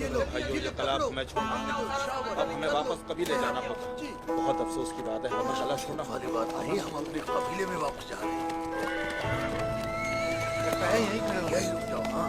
भाइयों ये तालाब मैं छोड़ना अब हमें वापस कभी ले जाना पड़ा। बहुत अफसोस की बात है, हमें कला छोड़ना वाली बात नहीं, हम अपने कबीले में वापस जा रहे हैं। यहीं रुक जाओ। हाँ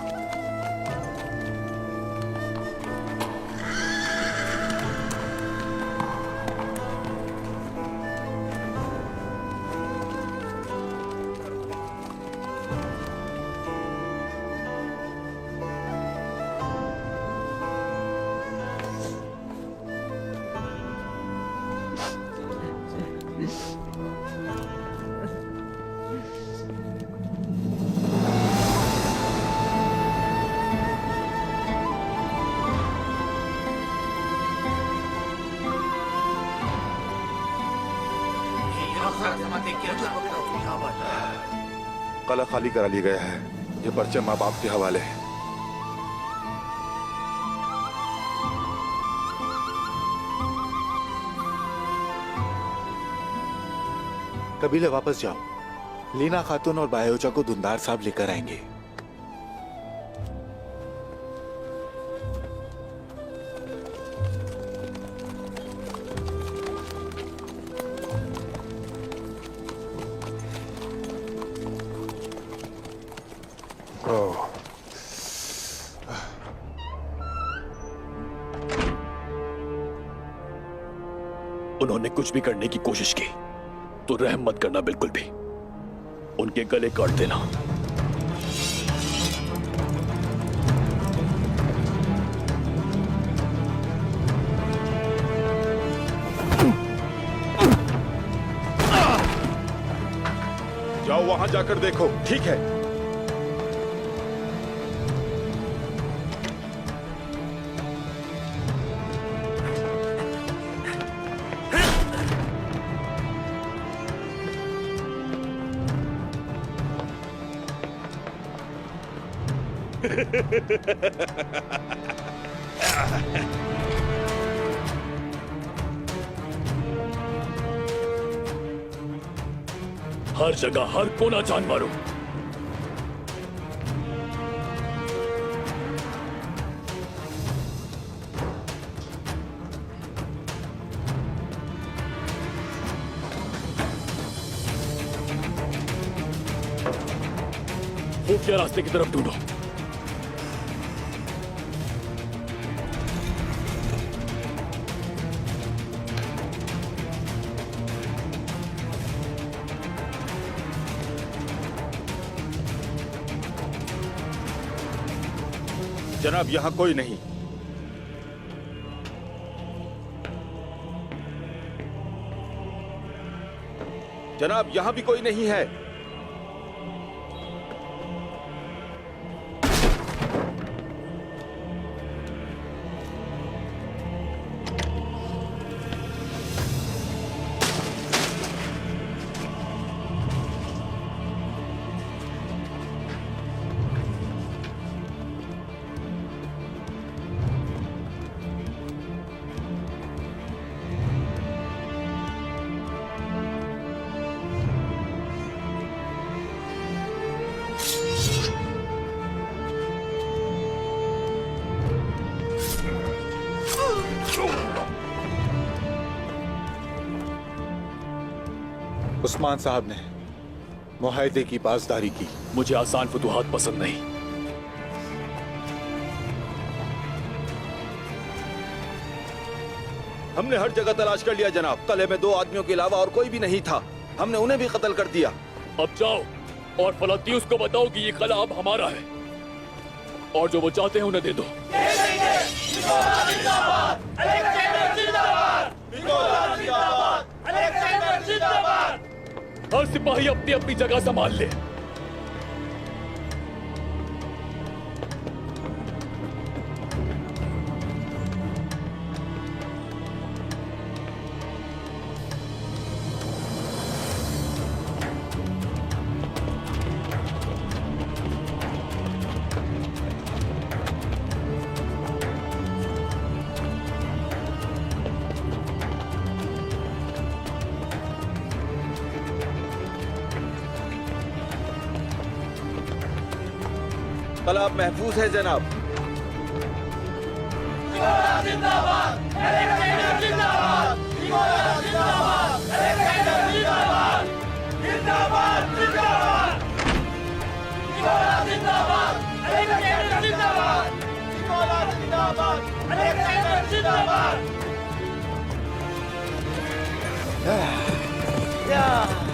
कला खाली करा लिया गया है। ये पर्चे माँ बाप के हवाले है। कबीले वापस जाओ। लीना खातून और बायोचा को धुंधार साहब लेकर आएंगे। उन्होंने कुछ भी करने की कोशिश की तो रहम मत करना बिल्कुल भी। उनके गले काट देना। जाओ वहां जाकर देखो। ठीक है। हर जगह हर कोना जान मारो। खुफिया रास्ते की तरफ ढूंढो। जनाब यहां कोई नहीं। जनाब यहां भी कोई नहीं है। उस्मान साहब ने मुआहदे की पासदारी की। मुझे आसान फतूहात पसंद नहीं। हमने हर जगह तलाश कर लिया जनाब। कले में 2 आदमियों के अलावा और कोई भी नहीं था। हमने उन्हें भी कत्ल कर दिया। अब जाओ और फलातीउस को बताओ कि ये कला अब हमारा है और जो वो चाहते हैं उन्हें दे दो। हर सिपाही अपनी अपनी जगह संभाल ले। तालाब महफूज है जनाब। Yeah.